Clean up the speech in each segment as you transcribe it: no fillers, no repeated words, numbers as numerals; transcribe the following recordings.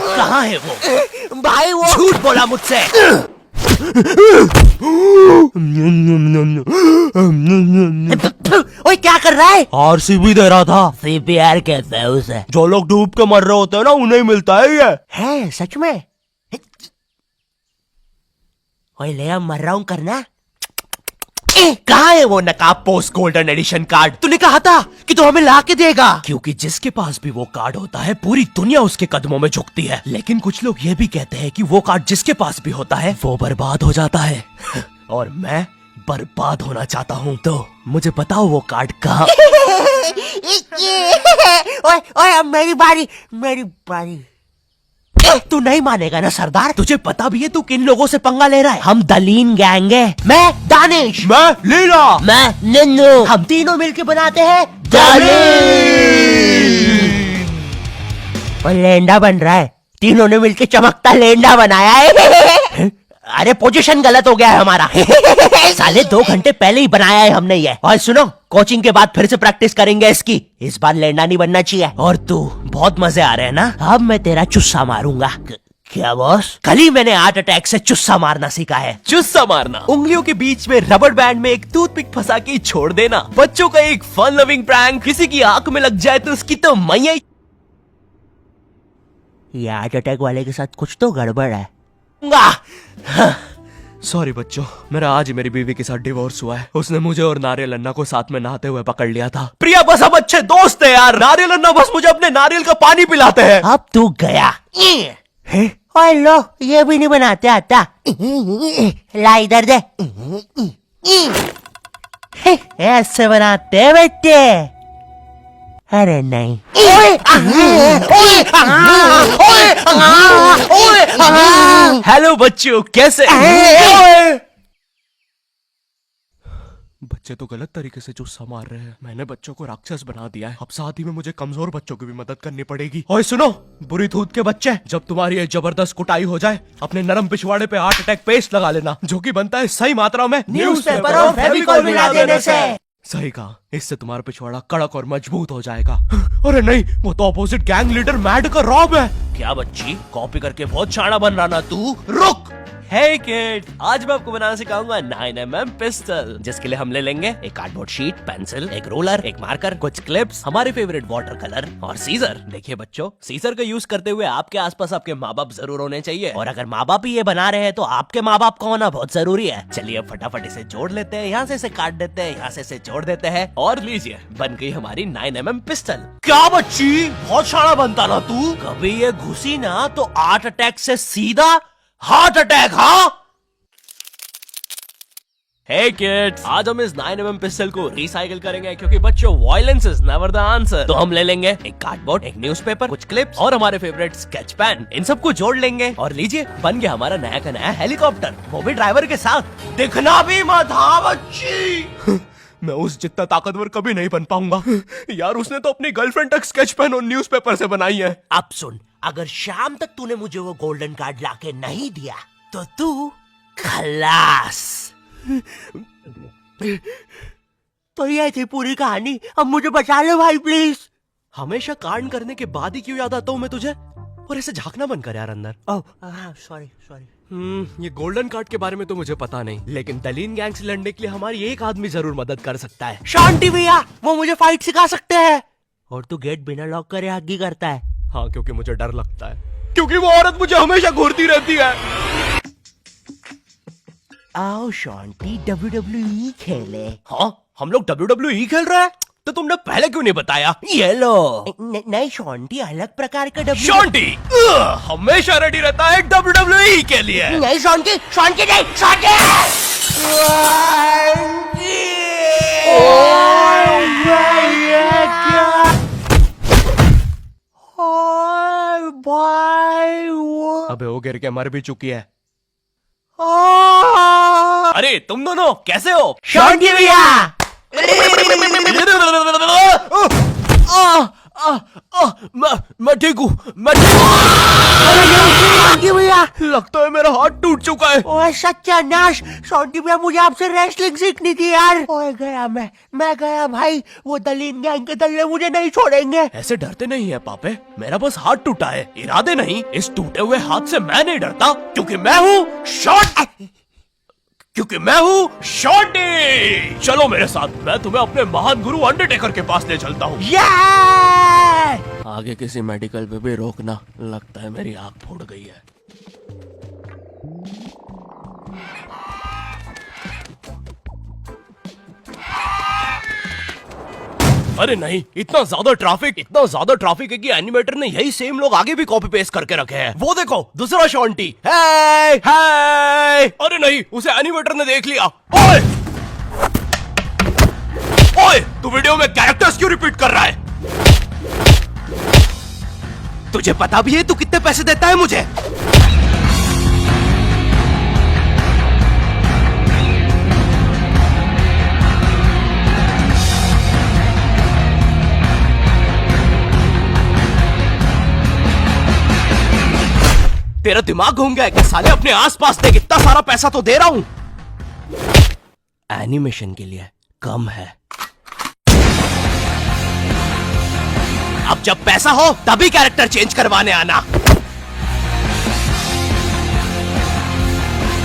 कहाँ है वो? भाई वो झूठ बोला मुझसे। ओए क्या कर रहा है? आरसीबी दे रहा था। सीपीआर कहते हैं उसे। जो लोग डूब के मर रहे होते हैं ना, उन्हें मिलता है ये। है सच में? ओए ले अब मर रहा हूँ करना। कहाँ है वो नकाब पोस्ट गोल्डन एडिशन कार्ड? तूने कहा था कि तू हमें ला के देगा। क्योंकि जिसके पास भी वो कार्ड होता है, पूरी दुनिया उसके कदमों में झुकती है। लेकिन कुछ लोग ये भी कहते हैं कि वो कार्ड जिसके पास भी होता है, वो बर्बाद हो जाता है। और मैं बर्बाद होना चाहता हूँ, तो मुझे बताओ वो कार्ड कहाँ? ओए ओए अब मेरी बारी। तू नहीं मानेगा ना सरदार? तुझे पता भी है तू किन लोगों से पंगा ले रहा है? हम दलीन गैंग है। मैं दानिश, मैं लीला, मैं नन्नू, हम तीनों मिलके बनाते हैं और लेंडा बन रहा है। तीनों ने मिलके चमकता लेंडा बनाया है। अरे पोजीशन गलत हो गया है हमारा। साले 2 घंटे पहले ही बनाया है हमने ये। और सुनो, कोचिंग के बाद फिर से प्रैक्टिस करेंगे इसकी। इस बार लेंडा नहीं बनना चाहिए। और तू बहुत मजे आ रहे हैं ना? अब मैं तेरा चुस्सा मारूंगा। क्या बॉस? कल ही मैंने हार्ट अटैक से चुस्सा मारना सीखा है। चुस्सा मारना उंगलियों के बीच में रबर बैंड में एक टूथपिक फंसा के छोड़ देना। बच्चों का एक फन लविंग प्रैंक। किसी की आंख में लग जाए तो उसकी तो मैया। ये हार्ट अटैक वाले के साथ कुछ तो गड़बड़ है। सॉरी बच्चों, मेरा आज ही मेरी बीवी के साथ डिवोर्स हुआ है। उसने मुझे और नारियल अन्ना को साथ में नहाते हुए पकड़ लिया था। प्रिया बस हम अच्छे दोस्त हैं यार। नारियल अन्ना बस मुझे अपने नारियल का पानी पिलाते हैं। अब तू गया। ओए लो, ये भी नहीं बनाते आता। ला इधर दे। ऐसे बनाते हैं बेटे। अरे नहीं। हेलो बच्चों, कैसे? बच्चे तो गलत तरीके से चुस्सा मार रहे हैं। मैंने बच्चों को राक्षस बना दिया है। अब साथ ही में मुझे कमजोर बच्चों की भी मदद करनी पड़ेगी। और सुनो बुरी धूत के बच्चे, जब तुम्हारी ये जबरदस्त कुटाई हो जाए, अपने नरम पिछवाड़े पे हार्ट अटैक पेस्ट लगा लेना, जो कि बनता है सही मात्रा में न्यूज़पेपर और फेविकोल मिला देने से। सही कहा, इससे तुम्हारा पिछवाड़ा कड़क और मजबूत हो जाएगा। अरे नहीं, वो तो अपोजिट गैंग लीडर मैड का रॉब है। क्या बच्ची, कॉपी करके बहुत शाना बन रहा ना तू? रुक। हे किड, आज मैं आपको बनाना सिखाऊंगा 9mm पिस्टल, जिसके लिए हम ले लेंगे एक कार्डबोर्ड शीट, पेंसिल, एक रोलर, एक मार्कर, कुछ क्लिप्स, हमारे फेवरेट वाटर कलर और सीजर। देखिए बच्चों, सीजर का यूज करते हुए आपके आसपास आपके माँ बाप जरूर होने चाहिए। और अगर माँ बाप ही ये बना रहे हैं तो आपके माँ बाप का होना बहुत जरूरी है। चलिए अब फटाफट इसे जोड़ लेते हैं। यहाँ से इसे काट देते हैं, यहाँ से इसे जोड़ देते हैं और लीजिए, बन गई हमारी 9mm पिस्टल। क्या बच्ची, बहुत शाना बनता ना तू? कभी ये घुसी ना तो हार्ट अटैक से सीधा हार्ट अटैक। हाँ हे किड्स, आज हम इस 9mm पिस्टल को रिसाइकिल करेंगे, क्योंकि बच्चों violence is never the answer. तो हम ले लेंगे एक कार्डबोर्ड, एक न्यूज़पेपर, कुछ क्लिप्स और हमारे फेवरेट स्केच पेन। इन सबको जोड़ लेंगे और लीजिए, बन गया हमारा नया का नया हेलीकॉप्टर, वो भी ड्राइवर के साथ। दिखना भी मत। हाँ बच्ची। मैं उस जितना ताकतवर कभी नहीं बन पाऊंगा यार। उसने तो अपनी गर्लफ्रेंड तक स्केच पेन और न्यूज़पेपर से बनाई है। अब सुन, अगर शाम तक तूने मुझे वो गोल्डन कार्ड लाके नहीं दिया तो तू खलास। तो ये थी पूरी कहानी। अब मुझे बचा लो भाई प्लीज। हमेशा कांड करने के बाद ही क्यों याद आता हूँ मैं तुझे? और ऐसे झांकना बंद कर यार अंदर। Oh sorry. ये गोल्डन कार्ड के बारे में तो मुझे पता नहीं, लेकिन दलीन गैंग से लड़ने के लिए हमारी एक आदमी जरूर मदद कर सकता है। शांति भैया, वो मुझे फाइट सिखा सकते हैं। और तू गेट बिना लॉक करे हग्गी करता है। हाँ, क्योंकि मुझे डर लगता है, क्योंकि वो औरत मुझे हमेशा घूरती रहती है। आओ शांति, WWE खेले। हाँ, हम लोग WWE खेल रहे हैं? तो तुमने पहले क्यों नहीं बताया? ये लो। नहीं शांति, अलग प्रकार का शांति हमेशा रेडी रहता है WWE के लिए। नहीं शांति नहीं शांति। भाई अबे वो गिर के मर भी चुकी है। अरे तुम दोनों कैसे हो? शांति भैया। मैं ठीक हूँ, मैं शॉन्टी भैया, लगता है मेरा हाथ टूट चुका है। ओए सत्यानाश, शॉन्टी भैया मुझे आपसे रेसलिंग सीखनी थी यार। ओए गया मैं गया भाई, वो दलीन गैंग के दल्ले मुझे नहीं छोड़ेंगे। ऐसे डरते नहीं है पापे, मेरा बस हाथ टूटा है, इरादे नहीं। इस टूटे हुए हाथ से मैं नहीं डरता, क्योंकि मैं हूँ शॉन्टी। चलो मेरे साथ, मैं तुम्हें अपने महान गुरु अंडरटेकर के पास ले चलता हूँ। आगे किसी मेडिकल पे भी रोकना, लगता है मेरी आंख फूट गई है। अरे नहीं, इतना ज्यादा ट्रैफिक है कि एनिमेटर ने यही सेम लोग आगे भी कॉपी पेस्ट करके रखे हैं। वो देखो, दूसरा शॉन्टी। हे हे, अरे नहीं, उसे एनिमेटर ने देख लिया। ओए ओए, तू वीडियो में कैरेक्टर्स क्यों रिपीट कर रहा है? तुझे पता भी है तू कितने पैसे देता है मुझे? तेरा दिमाग घूम गया है क्या साले? अपने आसपास देख, इतना सारा पैसा तो दे रहा हूं। एनिमेशन के लिए कम है। अब जब पैसा हो तभी कैरेक्टर चेंज करवाने आना।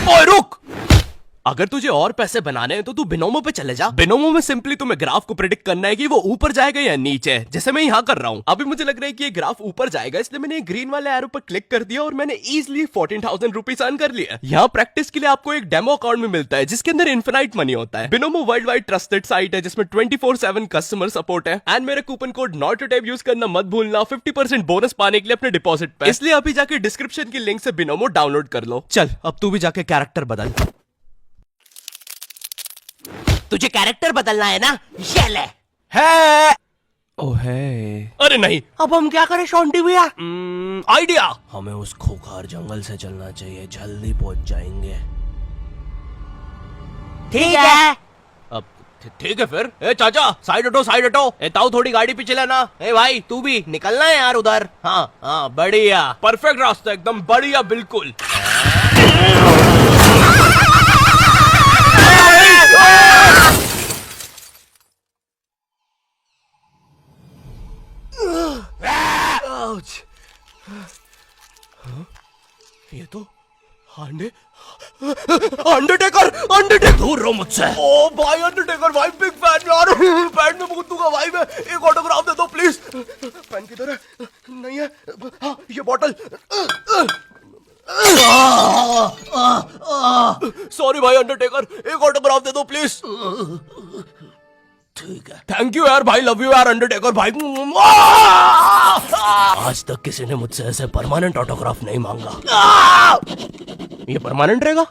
ओए रुक, अगर तुझे और पैसे बनाने हैं तो तू बिनोमो पे चले जा। बिनोमो में सिंपली तुम्हें ग्राफ को प्रेडिक्ट करना है कि वो ऊपर जाएगा या नीचे, जैसे मैं यहाँ कर रहा हूँ। अभी मुझे लग रहा है कि ये ग्राफ ऊपर जाएगा, इसलिए मैंने ग्रीन वाले एरो पर क्लिक कर दिया और मैंने इजीली 14,000 रुपीज अर्न कर लिया। यहाँ प्रैक्टिस के लिए आपको एक डेमो अकाउंट में मिलता है जिसके अंदर इन्फिनाइट मनी होता है। Binomo world wide trusted site है जिसमें 24/7 कस्टमर सपोर्ट है। एंड मेरे coupon code not to type use करना मत भूलना 50% बोनस पाने के लिए अपने डिपॉजिट पे। इसलिए अभी जाके डिस्क्रिप्शन की लिंक से बिनोमो डाउनलोड कर लो। चल अब तू भी जाके कैरेक्टर बदल। तुझे कैरेक्टर बदलना है ना, ये ले। है ओ है। अरे नहीं, अब हम क्या करें शॉन्टी भैया? आइडिया, हमें उस खोखार जंगल से चलना चाहिए, जल्दी पहुंच जाएंगे। ठीक है। अब ठीक है फिर। ए चाचा, साइड हटो। ए ताऊ, थोड़ी गाड़ी पीछे लेना। ए भाई, तू भी निकलना है यार उधर। हाँ बढ़िया, परफेक्ट रास्ता, एकदम बढ़िया, बिल्कुल। ये तो अंडरटेकर दूर रहो मुझसे। ओ भाई अंडरटेकर भाई, बिग फैन यार। पैंट में मुकुंदू का भाई, मैं एक ऑटोग्राफ दे दो प्लीज। पैन किधर है? नहीं है। हाँ, ये बॉटल। सॉरी भाई अंडरटेकर, एक ऑटोग्राफ दे दो प्लीज। ठीक है, थैंक यू यार भाई, लव यू यार अंडरटेकर भाई। आज तक किसी ने मुझसे ऐसे परमानेंट ऑटोग्राफ नहीं मांगा। ये परमानेंट रहेगा?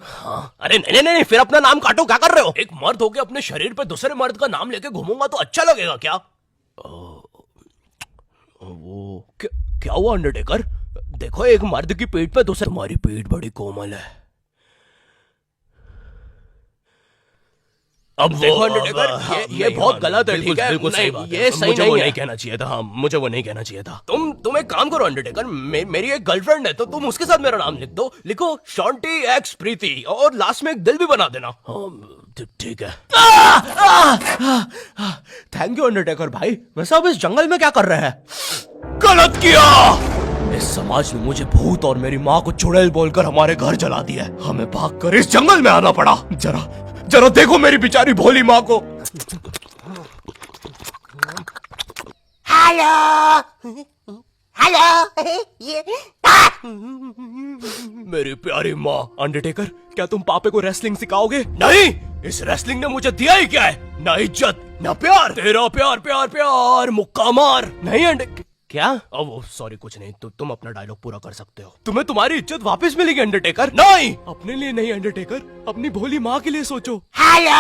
हाँ। अरे नहीं, फिर अपना नाम काटो, क्या कर रहे हो? एक मर्द होके अपने शरीर पे दूसरे मर्द का नाम लेके घूमूंगा तो अच्छा लगेगा क्या? वो क्या हुआ अंडरटेकर? देखो, एक मर्द की पीठ पे दूसरे। तुम्हारी पीठ बड़ी कोमल है। अब देखो अंडरटेकर, ये बहुत गलत है, ठीक है? ये सही नहीं है। वो नहीं कहना चाहिए था। हाँ, मुझे वो नहीं कहना चाहिए था। तुम एक काम करो अंडरटेकर, मेरी एक गर्लफ्रेंड है तो तुम उसके साथ मेरा नाम लिख दो। लिखो शॉन्टी एक्स प्रीति और लास्ट में एक दिल भी बना देना। ठीक है। थैंक यू अंडरटेकर भाई। वैसे अब इस जंगल में क्या कर रहे हैं? गलत किया। इस समाज ने मुझे भूत और मेरी माँ को चुड़ैल बोलकर हमारे घर जला दिया। हमें भागकर इस जंगल में आना पड़ा। जरा देखो मेरी बेचारी भोली माँ को। हेलो। मेरी प्यारी माँ। अंडरटेकर, क्या तुम पापे को रेसलिंग सिखाओगे? नहीं, इस रेसलिंग ने मुझे दिया ही क्या है? ना इज्जत, ना प्यार। तेरा प्यार मुक्का मार। नहीं क्या? वो सॉरी, कुछ नहीं। तुम अपना डायलॉग पूरा कर सकते हो। तुम्हें तुम्हारी इज्जत वापस मिलेगी अंडरटेकर। नहीं, अपने लिए नहीं अंडरटेकर, अपनी भोली माँ के लिए सोचो। हेलो।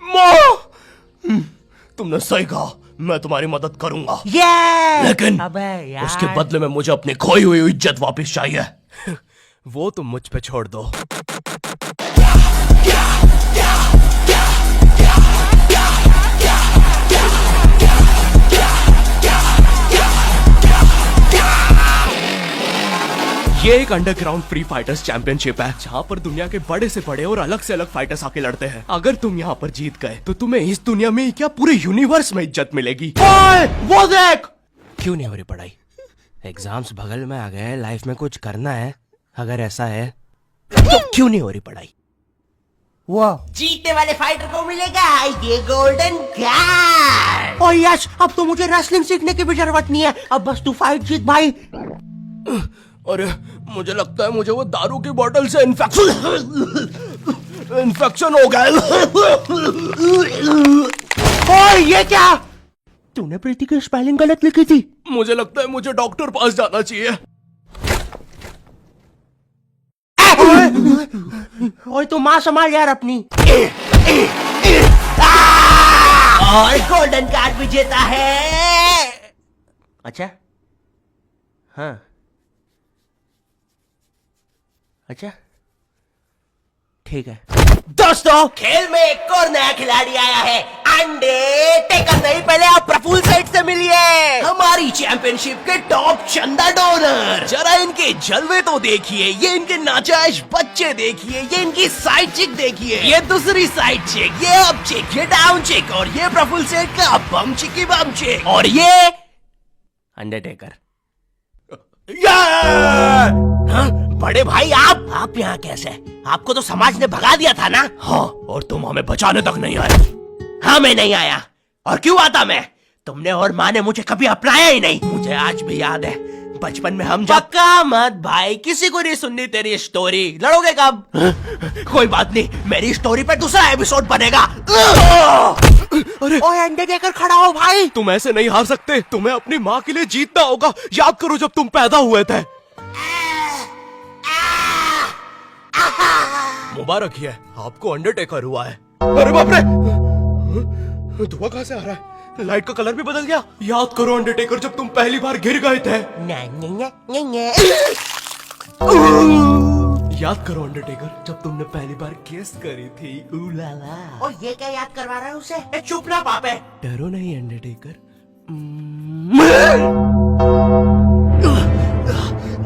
माँ, तुमने सही कहा, मैं तुम्हारी मदद करूंगा। लेकिन उसके बदले में मुझे अपनी खोई हुई इज्जत वापस चाहिए। वो तुम मुझ पे छोड़ दो। ये एक अंडरग्राउंड फ्री फाइटर्स चैंपियनशिप है जहाँ पर दुनिया के बड़े से बड़े और अलग से अलग फाइटर्स आके लड़ते हैं। अगर तुम यहाँ पर जीत गए तो तुम्हें इस दुनिया में क्या पूरे यूनिवर्स में इज्जत मिलेगी। ओए, वो देख। क्यों नहीं हो रही पढ़ाई? एग्जाम्स बगल में आ गए, लाइफ में कुछ करना है। अगर ऐसा है तो क्यों नहीं हो रही पढ़ाई? वो जीतने वाले फाइटर को मिलेगा ये गोल्डन कार्ड। और यस, अब तो मुझे रेसलिंग सीखने की भी जरूरत नहीं है, अब बस तू फाइट जीत भाई। अरे मुझे लगता है मुझे वो दारू की बोतल से इन्फेक्शन हो गया। ओए, ये क्या? तूने प्रीति की स्पेलिंग गलत लिखी थी। मुझे लगता है मुझे डॉक्टर पास जाना चाहिए। ओए, तू माँ संभाल यार अपनी। और गोल्डन कार्ड विजेता है। अच्छा, हाँ, अच्छा, ठीक है। दोस्तों, खेल में एक और नया खिलाड़ी आया है, अंडरटेकर। नहीं, पहले आप प्रफुल्ल सेठ से मिलिए, हमारी चैंपियनशिप के टॉप चंदा डोनर। जरा इनके जलवे तो देखिए, ये इनके नाजायज बच्चे देखिए, ये इनकी साइड चिक देखिए, ये दूसरी साइड चिक, ये अप चिक, ये डाउन चिक, और ये प्रफुल्ल सेठ का बम चिकी बम चिक, और ये अंडरटेकर। हाँ? बड़े भाई, आप यहाँ कैसे? आपको तो समाज ने भगा दिया था ना? हाँ, और तुम हमें बचाने तक नहीं आए। हाँ, मैं नहीं आया। और क्यों आता मैं? तुमने और माँ ने मुझे कभी अपनाया ही नहीं। मुझे आज भी याद है, बचपन में हम पक्का मत भाई, किसी को नहीं सुननी तेरी स्टोरी। लड़ोगे कब? कोई बात नहीं, मेरी स्टोरी पे दूसरा एपिसोड बनेगा। अरे ओए, अंडरटेकर खड़ा हो भाई। तुम ऐसे नहीं हार सकते, तुम्हें अपनी माँ के लिए जीतना होगा। याद करो जब तुम पैदा हुए थे। मुबारक है, आपको अंडरटेकर हुआ है। अरे बाप रे, धुआं कहां से आ रहा है? लाइट का कलर भी बदल गया। याद करो अंडरटेकर, जब तुम पहली बार गिर गए थे। याद करो अंडरटेकर, जब तुमने पहली बार किस करी थी। उलाला। और ये क्या याद करवा रहा है उसे? चुप ना पापे। डरो नहीं अंडरटेकर।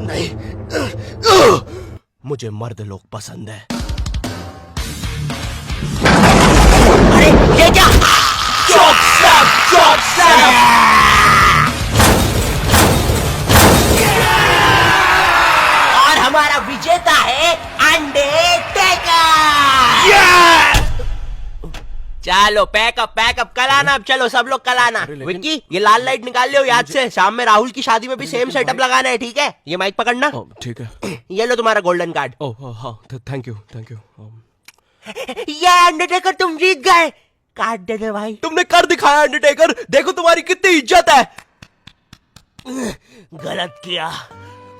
नहीं, मुझे मर्द लोग पसंद है। अरे ये क्या? और हमारा विजेता है अंडरटेकर। चलो पैकअप कल आना। अब चलो सब लोग कल आना। विक्की, ये लाल लाइट निकाल लियो याद से। शाम में राहुल की शादी में भी सेम सेटअप लगाना है, ठीक है? ये माइक पकड़ना। ठीक है। ये लो तुम्हारा गोल्डन कार्ड। ओह हाँ, थैंक यू। ये अंडरटेकर, तुम जीत गए। कार्ड दे दे भाई। तुमने कर दिखाया अंडरटेकर, देखो तुम्हारी कितनी इज्जत है। गलत किया,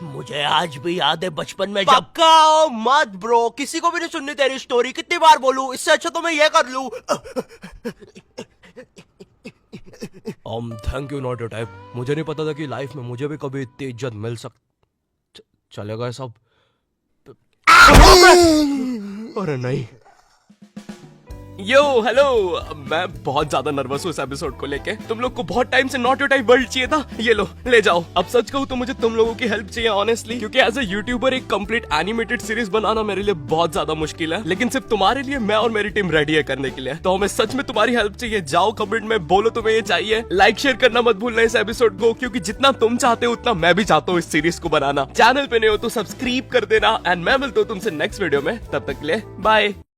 मुझे आज भी याद है बचपन में। पक्का मत ब्रो, किसी को भी नहीं सुननी तेरी स्टोरी। कितनी बार बोलूं? इससे अच्छा तो मैं ये कर लूं। Thank you not your type. मुझे नहीं पता था कि लाइफ में मुझे भी कभी इतनी इज्जत मिल चलेगा सब। अरे नहीं। यो हेलो, मैं बहुत ज्यादा नर्वस हूँ इस एपिसोड को लेके। तुम लोग को बहुत टाइम से नॉट योर टाइप वर्ल्ड चाहिए था, ये लो ले जाओ। अब सच कहूँ तो मुझे तुम लोगों की हेल्प चाहिए ऑनेस्टली, क्योंकि एज ए यूट्यूबर एक कंप्लीट एनिमेटेड सीरीज बनाना मेरे लिए बहुत ज्यादा मुश्किल है। लेकिन सिर्फ तुम्हारे लिए मैं और मेरी टीम रेडी है करने के लिए। तो हमें सच में तुम्हारी हेल्प चाहिए। जाओ कमेंट में बोलो तुम्हें ये चाहिए। लाइक शेयर करना मत भूलना इस एपिसोड को, क्योंकि जितना तुम चाहते हो उतना मैं भी चाहता हूँ इस सीरीज को बनाना। चैनल पे नहीं हो तो सब्सक्राइब कर देना। एंड मैं मिलता हूँ तुमसे नेक्स्ट वीडियो में, तब तक के लिए बाय।